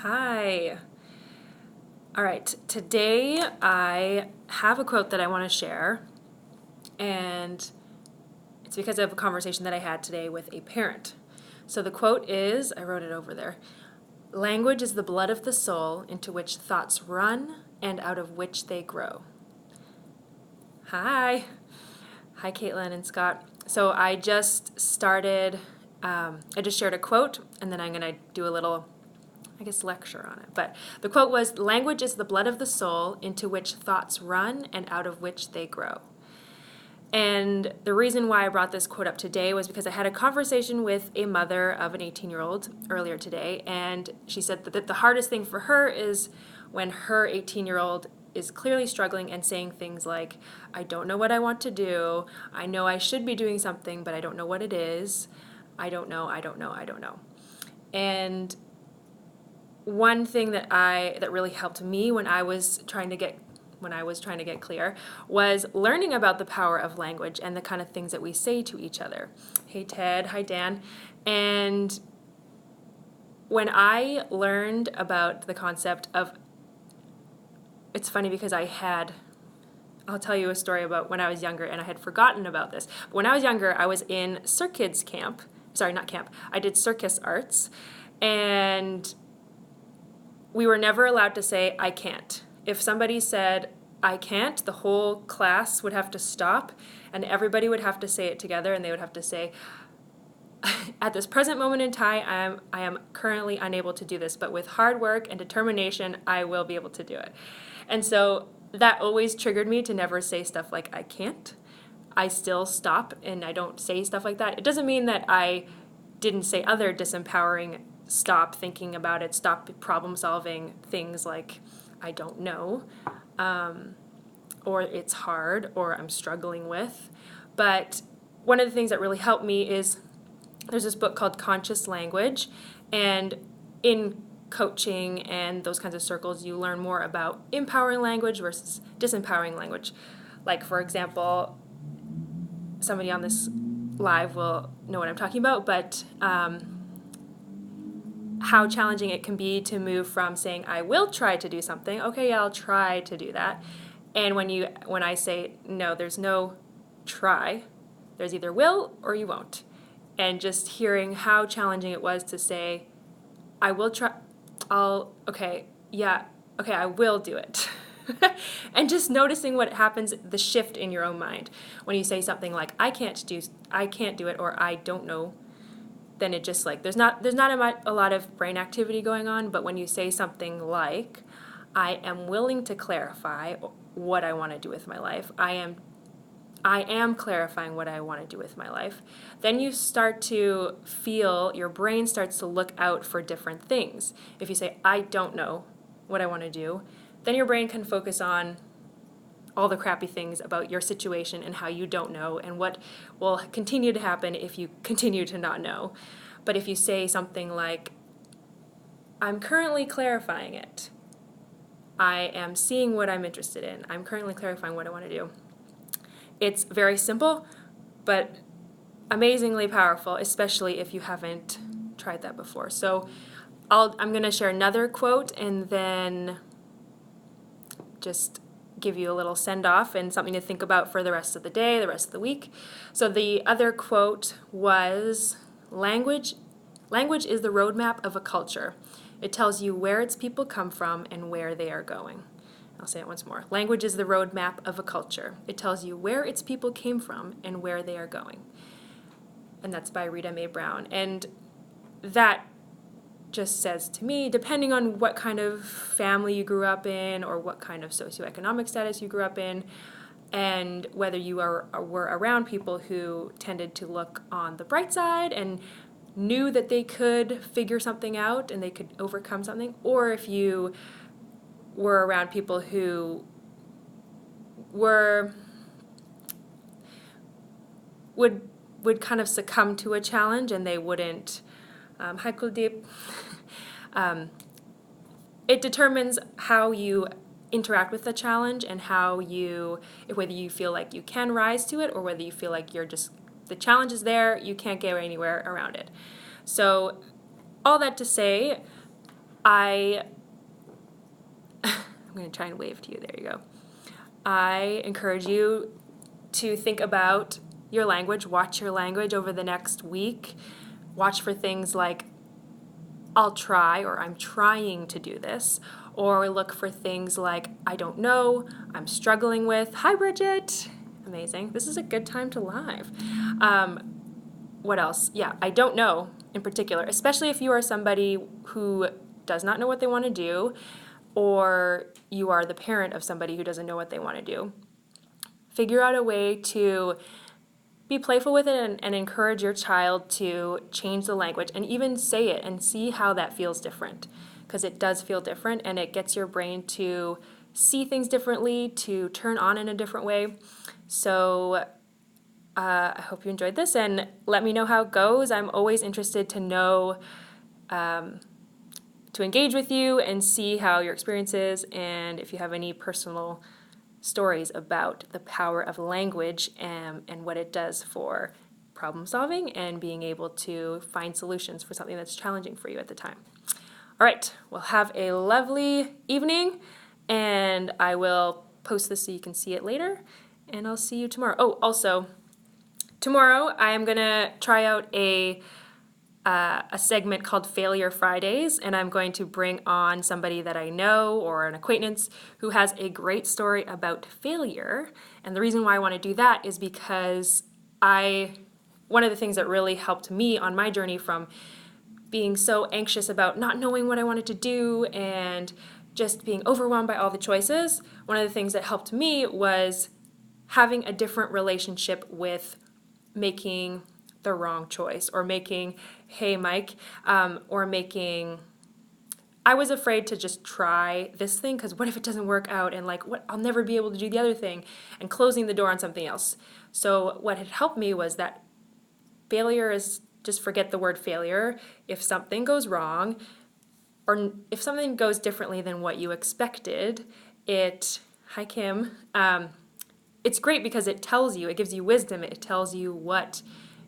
Hi. All right, today I have a quote that I want to share, and it's because of a conversation that I had today with a parent. So the quote is, I wrote it over there, language is the blood of the soul into which thoughts run and out of which they grow. Hi. Hi, Caitlin and Scott. So I just started, I just shared a quote, and then I'm going to do a little lecture on it. But the quote was, language is the blood of the soul into which thoughts run and out of which they grow. And the reason why I brought this quote up today was because I had a conversation with a mother of an 18-year-old earlier today, and she said that the hardest thing for her is when her 18-year-old is clearly struggling and saying things like, I don't know what I want to do, I know I should be doing something, but I don't know what it is, I don't know. And one thing that really helped me when I was trying to get clear was learning about the power of language and the kind of things that we say to each other. Hey Ted, hi Dan. And when I learned about the concept of, it's funny because I'll tell you a story about when I was younger, and I had forgotten about this. But when I was younger, I was in Kids camp. Sorry, not camp. I did circus arts, and we were never allowed to say, I can't. If somebody said, I can't, the whole class would have to stop, and everybody would have to say it together, and they would have to say, at this present moment in time, I am currently unable to do this, but with hard work and determination, I will be able to do it. And so that always triggered me to never say stuff like, I can't. I still stop, and I don't say stuff like that. It doesn't mean that I didn't say other disempowering stop thinking about it, stop problem solving things like I don't know, or it's hard, or I'm struggling with. But one of the things that really helped me is there's this book called Conscious Language, and in coaching and those kinds of circles, you learn more about empowering language versus disempowering language. Like, for example, somebody on this live will know what I'm talking about, but how challenging it can be to move from saying I will try to do something, okay, yeah, I'll try to do that, and when I say no, there's no try, there's either will or you won't, and just hearing how challenging it was to say I will try, I will do it. And just noticing what happens, the shift in your own mind when you say something like I can't do it, or I don't know. Then it just there's not a lot of brain activity going on. But when you say something like, I am willing to clarify what I want to do with my life, I am clarifying what I want to do with my life, then you start to feel, your brain starts to look out for different things. If you say, I don't know what I want to do, then your brain can focus on all the crappy things about your situation and how you don't know and what will continue to happen if you continue to not know. But if you say something like, I'm currently clarifying it, I am seeing what I'm interested in, I'm currently clarifying what I want to do. It's very simple, but amazingly powerful, especially if you haven't tried that before. So I'm going to share another quote and then just give you a little send-off and something to think about for the rest of the day, the rest of the week. So the other quote was, language is the roadmap of a culture. It tells you where its people come from and where they are going. I'll say it once more. Language is the roadmap of a culture. It tells you where its people came from and where they are going. And that's by Rita Mae Brown. And that just says to me, depending on what kind of family you grew up in or what kind of socioeconomic status you grew up in, and whether you were around people who tended to look on the bright side and knew that they could figure something out and they could overcome something, or if you were around people who would kind of succumb to a challenge and they wouldn't. Hi Kuldeep. It determines how you interact with the challenge and whether you feel like you can rise to it or whether you feel like the challenge is there, you can't get anywhere around it. So all that to say, I'm going to try and wave to you. There you go. I encourage you to think about your language, watch your language over the next week. Watch for things like, I'll try, or I'm trying to do this, or look for things like, I don't know, I'm struggling with. Hi, Bridget. Amazing. This is a good time to live. What else? Yeah, I don't know in particular, especially if you are somebody who does not know what they want to do, or you are the parent of somebody who doesn't know what they want to do. Figure out a way to be playful with it and encourage your child to change the language and even say it and see how that feels different, because it does feel different and it gets your brain to see things differently, to turn on in a different way. So I hope you enjoyed this and let me know how it goes. I'm always interested to know, to engage with you and see how your experience is, and if you have any personal stories about the power of language and what it does for problem solving and being able to find solutions for something that's challenging for you at the time. All right, well, have a lovely evening, and I will post this so you can see it later, and I'll see you tomorrow. Oh, also, tomorrow I am going to try out a segment called Failure Fridays, and I'm going to bring on somebody that I know or an acquaintance who has a great story about failure. And the reason why I want to do that is because one of the things that really helped me on my journey from being so anxious about not knowing what I wanted to do and just being overwhelmed by all the choices, one of the things that helped me was having a different relationship with making the wrong choice, or making, hey Mike, or making, I was afraid to just try this thing because what if it doesn't work out, and like, what, I'll never be able to do the other thing, and closing the door on something else. So what had helped me was that failure is, just forget the word failure. If something goes wrong, or if something goes differently than what you expected, hi Kim, it's great because it tells you, it gives you wisdom, it tells you what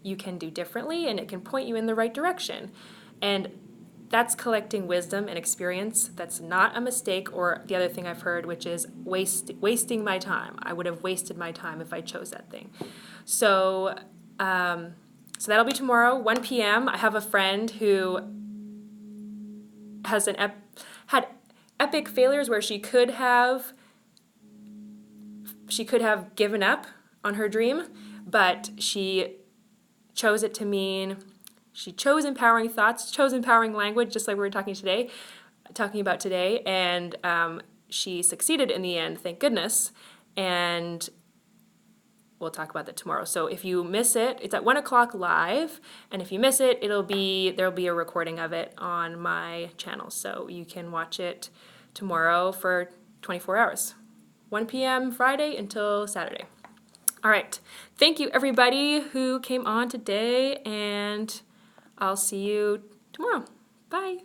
you can do differently, and it can point you in the right direction. And that's collecting wisdom and experience. That's not a mistake, or the other thing I've heard, which is wasting my time. I would have wasted my time if I chose that thing. So that'll be tomorrow, 1 p.m. I have a friend who has had epic failures where she could have given up on her dream, but she chose it to mean, she chose empowering thoughts, chose empowering language, just like we were talking about today, and she succeeded in the end, thank goodness, and we'll talk about that tomorrow. So if you miss it, it's at 1 o'clock live, and if you miss it, there'll be a recording of it on my channel, so you can watch it tomorrow for 24 hours, 1 p.m. Friday until Saturday. All right. Thank you, everybody who came on today, and I'll see you tomorrow. Bye.